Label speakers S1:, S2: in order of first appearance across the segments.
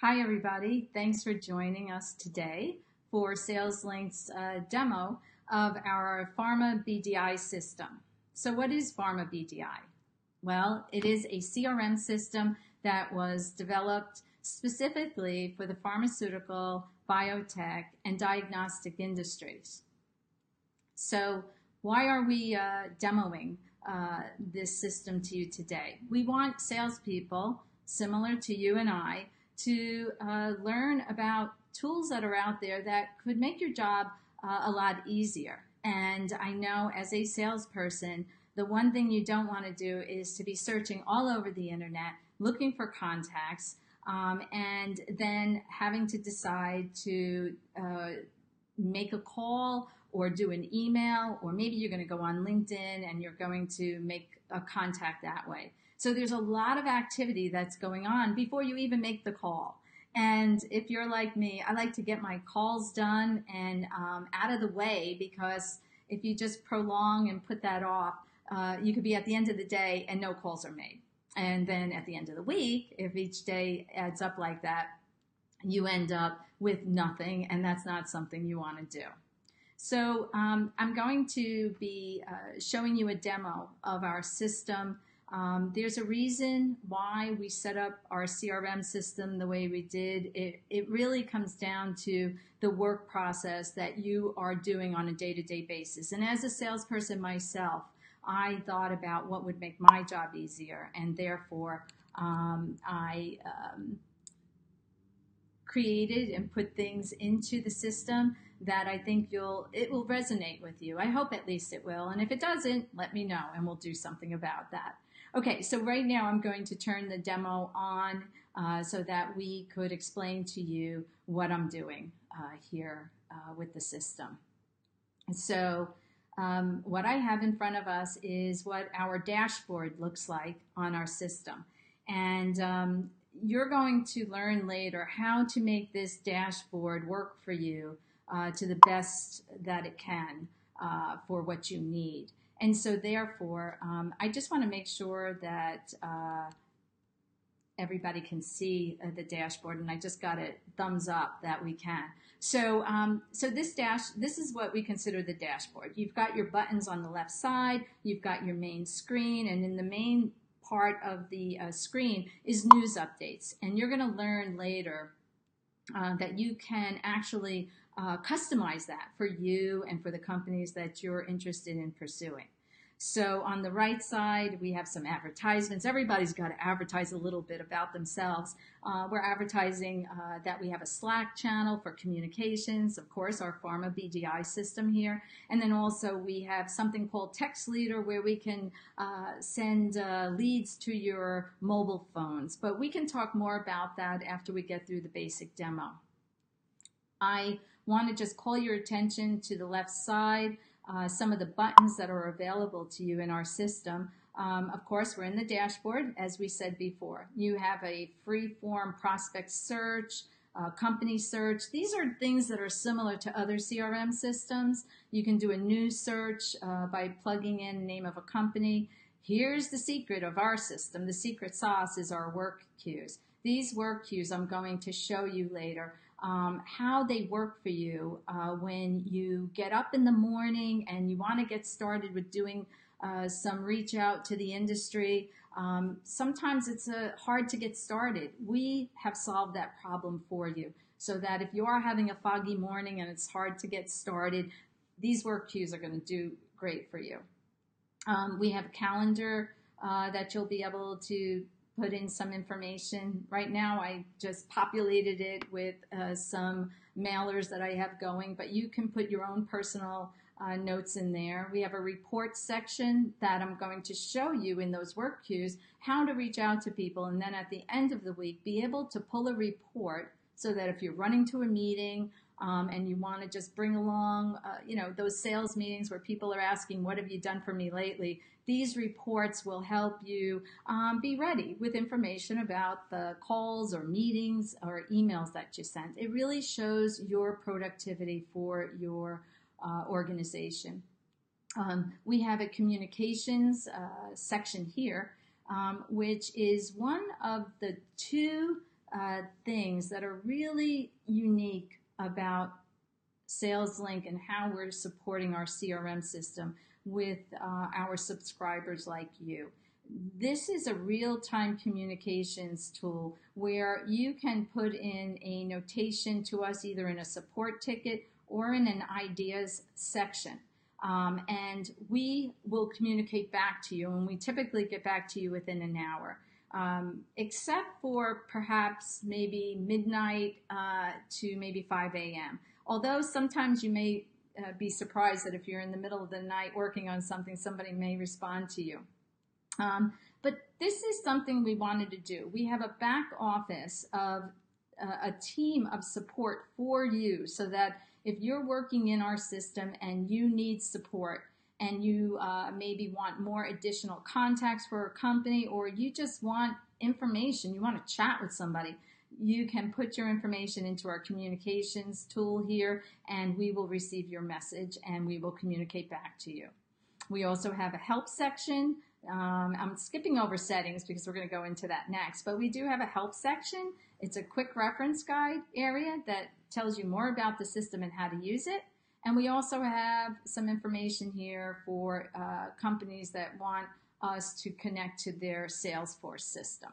S1: Hi, everybody. Thanks for joining us today for SalesLink's demo of our Pharma BDI system. So what is Pharma BDI? Well, it is a CRM system that was developed specifically for the pharmaceutical, biotech, and diagnostic industries. So why are we demoing this system to you today? We want salespeople, similar to you and I, to learn about tools that are out there that could make your job a lot easier. And I know as a salesperson, the one thing you don't want to do is to be searching all over the internet, looking for contacts, and then having to decide to make a call or do an email, or maybe you're going to go on LinkedIn and you're going to make a contact that way. So there's a lot of activity that's going on before you even make the call. And if you're like me, I like to get my calls done and out of the way, because if you just prolong and put that off, you could be at the end of the day and no calls are made. And then at the end of the week, if each day adds up like that, you end up with nothing, and that's not something you want to do. So I'm going to be showing you a demo of our system. There's a reason why we set up our CRM system the way we did. It really comes down to the work process that you are doing on a day-to-day basis. And as a salesperson myself, I thought about what would make my job easier, and therefore I created and put things into the system that I think it will resonate with you. I hope at least it will. And if it doesn't, let me know and we'll do something about that. Okay, so right now I'm going to turn the demo on so that we could explain to you what I'm doing here with the system. So what I have in front of us is what our dashboard looks like on our system. And you're going to learn later how to make this dashboard work for you to the best that it can for what you need. And so therefore, I just want to make sure that everybody can see the dashboard, and I just got a thumbs up that we can. So this is what we consider the dashboard. You've got your buttons on the left side, you've got your main screen, and in the main part of the screen is news updates. And you're going to learn later that you can actually customize that for you and for the companies that you're interested in pursuing. So on the right side, we have some advertisements. Everybody's got to advertise a little bit about themselves. We're advertising that we have a Slack channel for communications, of course, our Pharma BDI system here. And then also we have something called Text Leader, where we can send leads to your mobile phones. But we can talk more about that after we get through the basic demo. I want to just call your attention to the left side. Some of the buttons that are available to you in our system. Of course, we're in the dashboard, as we said before. You have a free-form prospect search, company search. These are things that are similar to other CRM systems. You can do a news search by plugging in the name of a company. Here's the secret of our system. The secret sauce is our work queues. These work queues I'm going to show you later. How they work for you when you get up in the morning and you want to get started with doing some reach out to the industry. Sometimes it's hard to get started. We have solved that problem for you, so that if you are having a foggy morning and it's hard to get started, these work queues are going to do great for you. We have a calendar that you'll be able to put in some information. Right now, I just populated it with some mailers that I have going, but you can put your own personal notes in there. We have a report section that I'm going to show you in those work queues how to reach out to people, and then at the end of the week, be able to pull a report so that if you're running to a meeting and you want to just bring along, those sales meetings where people are asking, what have you done for me lately? These reports will help you be ready with information about the calls or meetings or emails that you sent. It really shows your productivity for your organization. We have a communications section here, which is one of the two things that are really unique about SalesLink and how we're supporting our CRM system with our subscribers like you. This is a real-time communications tool where you can put in a notation to us either in a support ticket or in an ideas section. And we will communicate back to you, and we typically get back to you within an hour. Except for perhaps maybe midnight to maybe 5 a.m. Although sometimes you may be surprised that if you're in the middle of the night working on something, somebody may respond to you. But this is something we wanted to do. We have a back office of a team of support for you so that if you're working in our system and you need support, and you maybe want more additional contacts for a company, or you just want information, you want to chat with somebody, you can put your information into our communications tool here, and we will receive your message and we will communicate back to you. We also have a help section. I'm skipping over settings because we're going to go into that next, but we do have a help section. It's a quick reference guide area that tells you more about the system and how to use it. And we also have some information here for companies that want us to connect to their Salesforce system.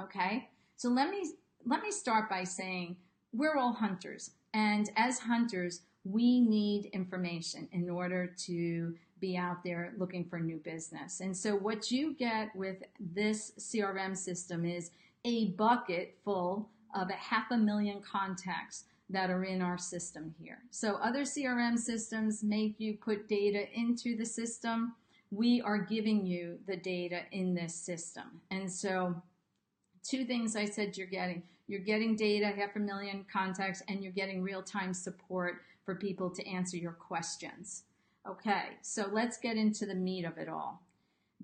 S1: Okay, so let me start by saying we're all hunters, and as hunters, we need information in order to be out there looking for new business. And so what you get with this CRM system is a bucket full of 500,000 contacts that are in our system here. So other CRM systems make you put data into the system. We are giving you the data in this system. And so two things I said you're getting. You're getting data, 500,000 contacts, and you're getting real-time support for people to answer your questions. Okay, so let's get into the meat of it all.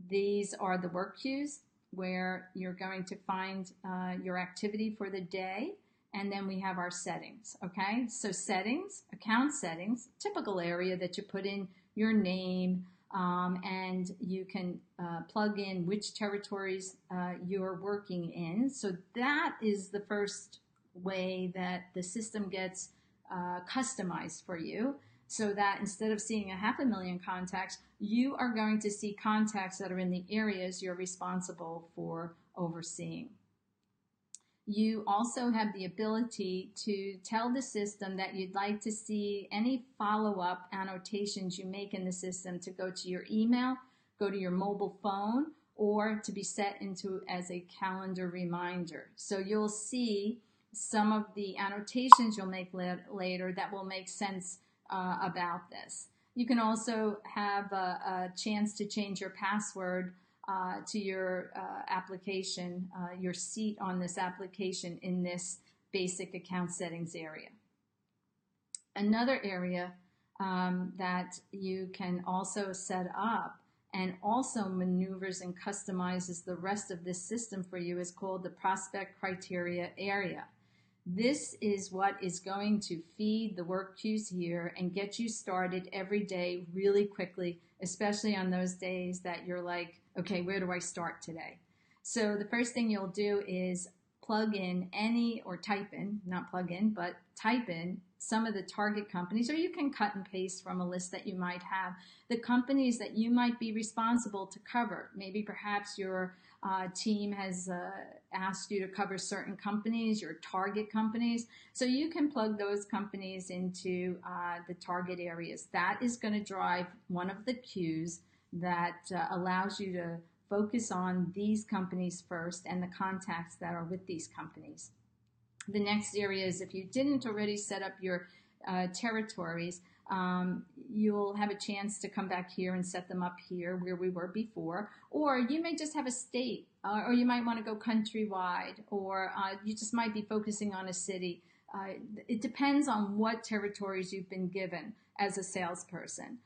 S1: These are the work queues where you're going to find your activity for the day. And then we have our settings, okay? So settings, account settings, typical area that you put in your name, and you can plug in which territories you're working in. So that is the first way that the system gets customized for you, so that instead of seeing 500,000 contacts, you are going to see contacts that are in the areas you're responsible for overseeing. You also have the ability to tell the system that you'd like to see any follow-up annotations you make in the system to go to your email, go to your mobile phone, or to be set into as a calendar reminder. So you'll see some of the annotations you'll make later that will make sense about this. You can also have a chance to change your password to your application, your seat on this application in this basic account settings area. Another area that you can also set up and also maneuvers and customizes the rest of this system for you is called the prospect criteria area. This is what is going to feed the work queues here and get you started every day really quickly, especially on those days that you're like, okay, where do I start today? So the first thing you'll do is plug in any, or type in, not plug in, but type in some of the target companies, or you can cut and paste from a list that you might have, the companies that you might be responsible to cover. Maybe perhaps your team has asked you to cover certain companies, your target companies. So you can plug those companies into the target areas. That is going to drive one of the queues that allows you to focus on these companies first and the contacts that are with these companies. The next area is, if you didn't already set up your territories, you'll have a chance to come back here and set them up here where we were before. Or you may just have a state, or you might want to go countrywide, or you just might be focusing on a city. It depends on what territories you've been given as a salesperson.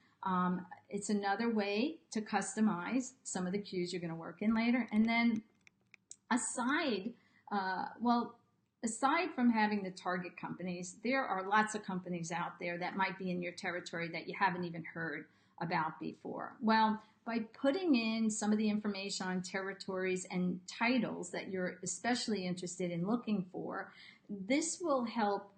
S1: It's another way to customize some of the queues you're going to work in later. And then aside from having the target companies, there are lots of companies out there that might be in your territory that you haven't even heard about before. Well, by putting in some of the information on territories and titles that you're especially interested in looking for, this will help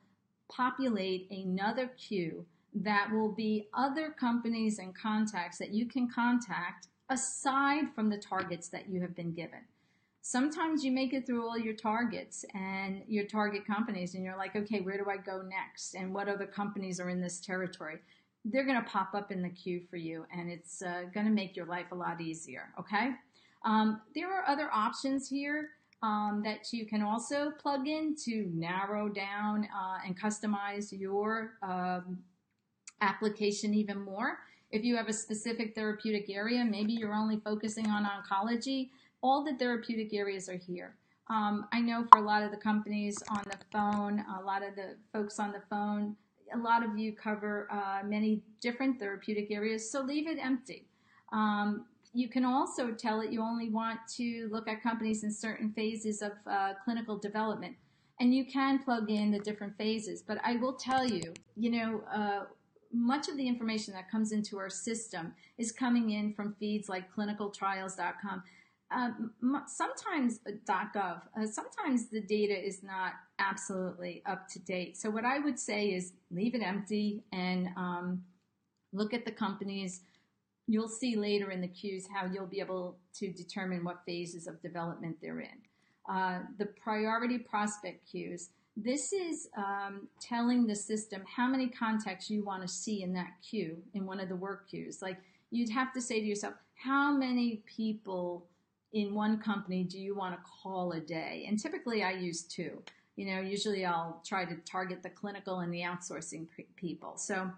S1: populate another queue that will be other companies and contacts that you can contact aside from the targets that you have been given. Sometimes you make it through all your targets and your target companies and you're like, okay, where do I go next? And what other companies are in this territory? They're going to pop up in the queue for you, and it's going to make your life a lot easier, okay? There are other options here that you can also plug in to narrow down and customize your application even more. If you have a specific therapeutic area, maybe you're only focusing on oncology, all the therapeutic areas are here. I know for a lot of the companies on the phone, a lot of the folks on the phone, a lot of you cover many different therapeutic areas, so leave it empty. You can also tell it you only want to look at companies in certain phases of clinical development, and you can plug in the different phases. But I will tell you, much of the information that comes into our system is coming in from feeds like clinicaltrials.com. Sometimes .gov, sometimes the data is not absolutely up to date. So what I would say is leave it empty and look at the companies. You'll see later in the queues how you'll be able to determine what phases of development they're in. The priority prospect queues, this is telling the system how many contacts you want to see in that queue, in one of the work queues. Like you'd have to say to yourself, how many people in one company do you want to call a day? And typically I use 2. Usually I'll try to target the clinical and the outsourcing people. So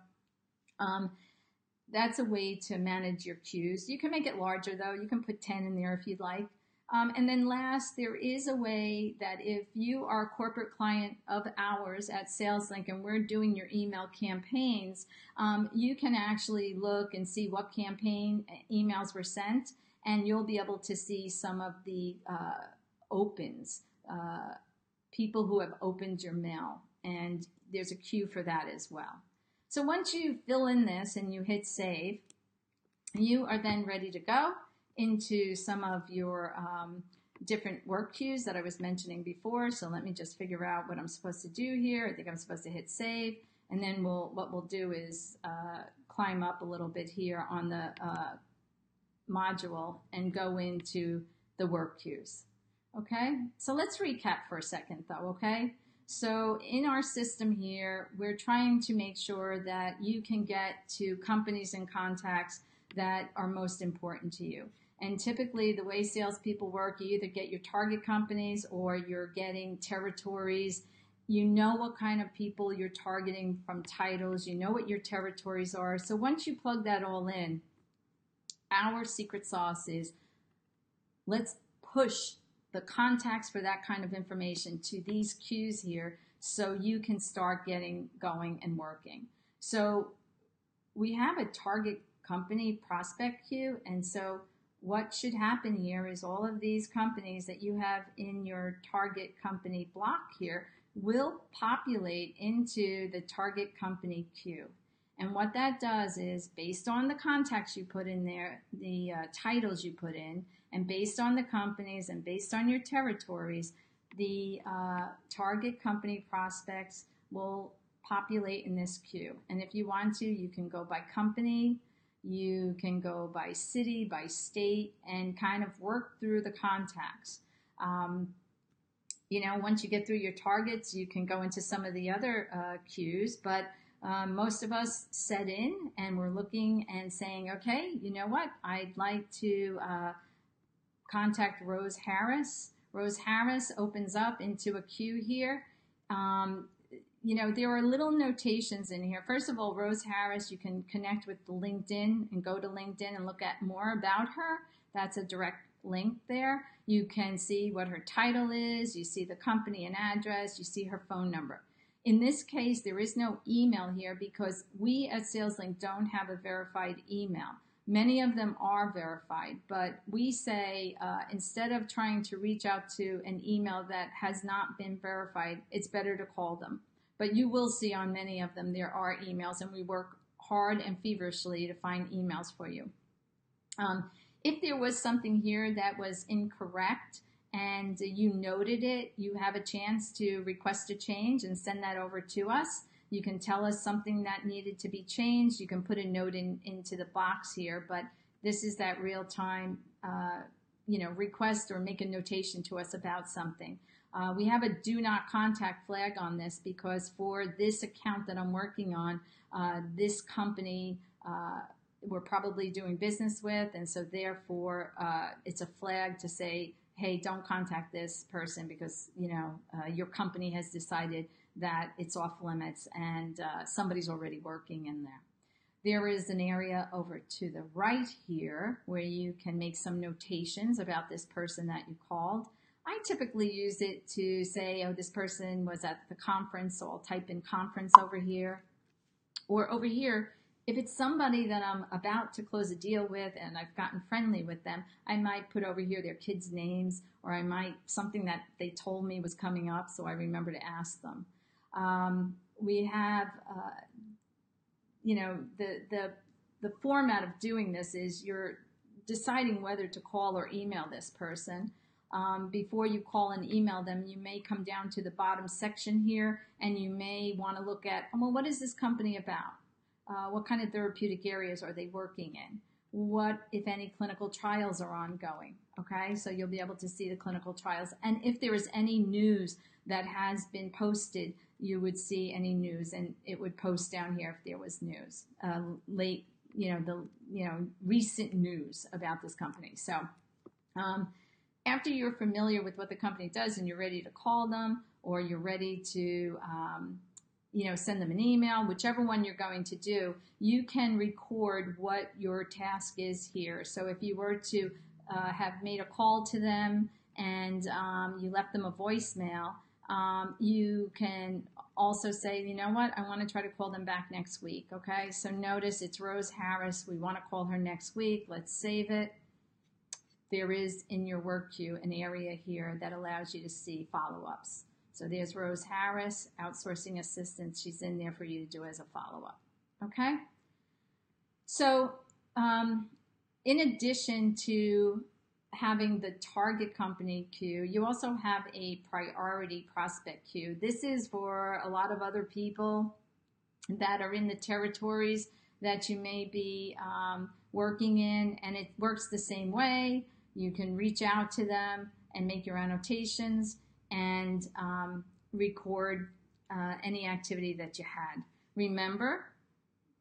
S1: that's a way to manage your queues. You can make it larger though. You can put 10 in there if you'd like. And then last, there is a way that if you are a corporate client of ours at SalesLink and we're doing your email campaigns, you can actually look and see what campaign emails were sent, and you'll be able to see some of the opens, people who have opened your mail, and there's a queue for that as well. So once you fill in this and you hit save, you are then ready to go into some of your different work queues that I was mentioning before. So let me just figure out what I'm supposed to do here. I think I'm supposed to hit save, and then what we'll do is climb up a little bit here on the module and go into the work queues. Okay, so let's recap for a second though, okay? So in our system here, we're trying to make sure that you can get to companies and contacts that are most important to you. And typically the way salespeople work, you either get your target companies or you're getting territories. You know what kind of people you're targeting from titles. You know what your territories are. So once you plug that all in, our secret sauce is let's push the contacts for that kind of information to these queues here so you can start getting going and working. So we have a target company prospect queue, and so what should happen here is all of these companies that you have in your target company block here will populate into the target company queue. And what that does is, based on the contacts you put in there, the titles you put in, and based on the companies and based on your territories, the target company prospects will populate in this queue. And if you want to, you can go by company, you can go by city, by state, and kind of work through the contacts. Once you get through your targets, you can go into some of the other queues, but most of us set in and we're looking and saying, okay, you know what? I'd like to contact Rose Harris. Rose Harris opens up into a queue here. There are little notations in here. First of all, Rose Harris, you can connect with the LinkedIn and go to LinkedIn and look at more about her. That's a direct link there. You can see what her title is. You see the company and address. You see her phone number. In this case, there is no email here because we at SalesLink don't have a verified email. Many of them are verified, but we say instead of trying to reach out to an email that has not been verified, it's better to call them. But you will see on many of them there are emails, and we work hard and feverishly to find emails for you. If there was something here that was incorrect and you noted it, you have a chance to request a change and send that over to us. You can tell us something that needed to be changed. You can put a note into the box here, but this is that real-time request or make a notation to us about something. We have a do not contact flag on this because for this account that I'm working on, this company we're probably doing business with, and so therefore it's a flag to say, hey, don't contact this person because your company has decided that it's off limits and somebody's already working in there. There is an area over to the right here where you can make some notations about this person that you called. I typically use it to say, oh, this person was at the conference, so I'll type in conference over here. Or over here, if it's somebody that I'm about to close a deal with and I've gotten friendly with them, I might put over here their kids' names, or I might, something that they told me was coming up, so I remember to ask them. We have, the format of doing this is you're deciding whether to call or email this person. Before you call and email them, you may come down to the bottom section here and you may want to look at, well, what is this company about? What kind of therapeutic areas are they working in? What, if any, clinical trials are ongoing? Okay, so you'll be able to see the clinical trials. And if there is any news that has been posted, you would see any news, and it would post down here if there was news, recent news about this company. So after you're familiar with what the company does and you're ready to call them, or you're ready to send them an email, whichever one you're going to do, you can record what your task is here. So if you were to have made a call to them and you left them a voicemail, you can also say, you know what, I want to try to call them back next week. Okay, so notice it's Rose Harris. We want to call her next week. Let's save it. There is in your work queue an area here that allows you to see follow-ups. So there's Rose Harris, outsourcing assistant. She's in there for you to do as a follow-up. Okay? So in addition to having the target company queue, you also have a priority prospect queue. This is for a lot of other people that are in the territories that you may be working in, and it works the same way. You can reach out to them and make your annotations and record any activity that you had. Remember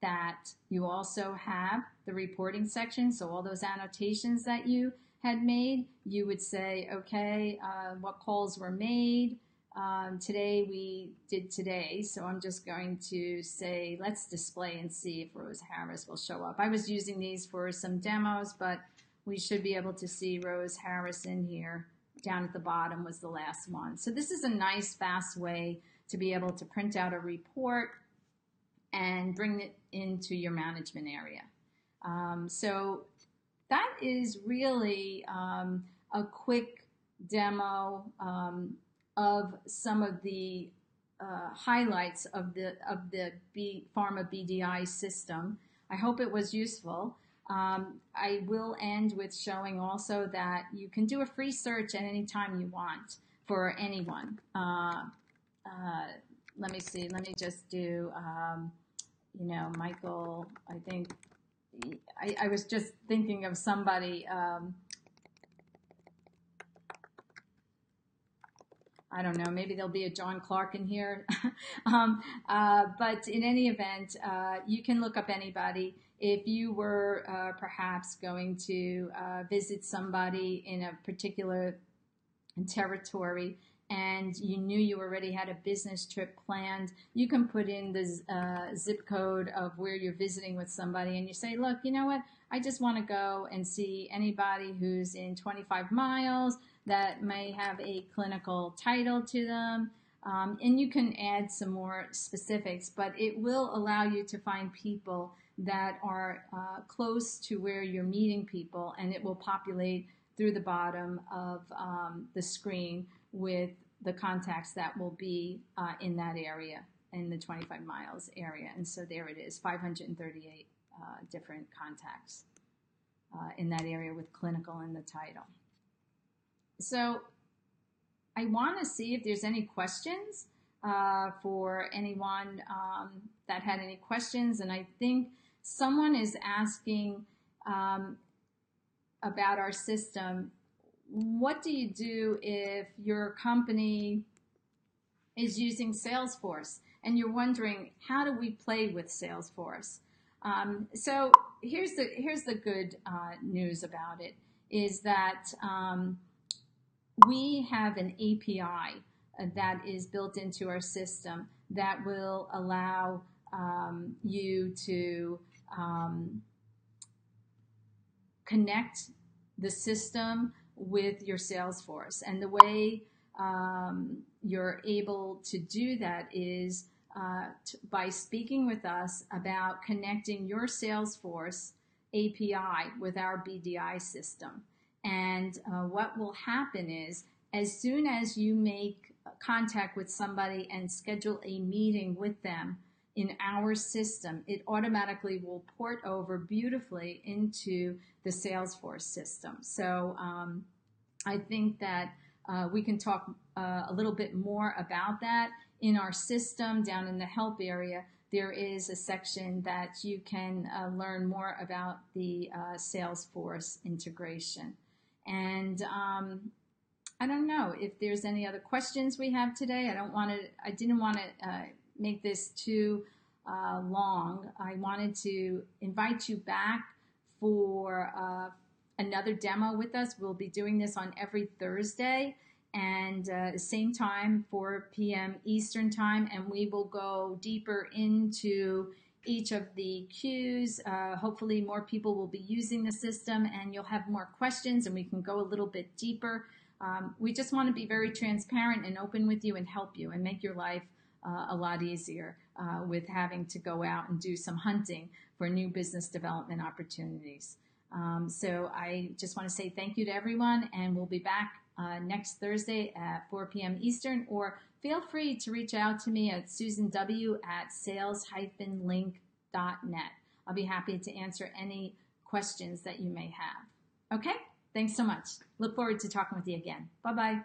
S1: that you also have the reporting section, so all those annotations that you had made, you would say, okay, what calls were made. Today we did today, so I'm just going to say, let's display and see if Rose Harris will show up. I was using these for some demos, but we should be able to see Rose Harris in here. Down at the bottom was the last one. So this is a nice, fast way to be able to print out a report and bring it into your management area. So that is really a quick demo of some of the highlights of the Pharma BDI system. I hope it was useful. I will end with showing also that you can do a free search at any time you want for anyone. Let me see. Let me just do, Michael, I think, I was just thinking of somebody, I don't know, maybe there'll be a John Clark in here. But in any event, you can look up anybody. If you were perhaps going to visit somebody in a particular territory and you knew you already had a business trip planned, you can put in the zip code of where you're visiting with somebody and you say, look, you know what, I just want to go and see anybody who's in 25 miles that may have a clinical title to them. And you can add some more specifics, but it will allow you to find people that are close to where you're meeting people, and it will populate through the bottom of the screen with the contacts that will be in that area, in the 25 miles area. And so there it is, 538 different contacts. in that area with clinical in the title. So I want to see if there's any questions for anyone that had any questions. And I think someone is asking about our system. What do you do if your company is using Salesforce and you're wondering, how do we play with Salesforce? So here's the good news about it is that we have an API that is built into our system that will allow you to connect the system with your Salesforce. And the way you're able to do that is by speaking with us about connecting your Salesforce API with our BDI system. And what will happen is, as soon as you make contact with somebody and schedule a meeting with them in our system, it automatically will port over beautifully into the Salesforce system. So I think that we can talk a little bit more about that. In our system, down in the help area, there is a section that you can learn more about the Salesforce integration. And I don't know if there's any other questions we have today. I didn't want to make this too long. I wanted to invite you back for another demo with us. We'll be doing this on every Thursday and same time, 4 p.m. Eastern time, and we will go deeper into each of the cues. Hopefully more people will be using the system and you'll have more questions and we can go a little bit deeper. We just want to be very transparent and open with you and help you and make your life a lot easier with having to go out and do some hunting for new business development opportunities. So I just want to say thank you to everyone, and we'll be back next Thursday at 4 p.m. Eastern, or feel free to reach out to me at susanw@sales-link.net. I'll be happy to answer any questions that you may have. Okay? Thanks so much. Look forward to talking with you again. Bye-bye.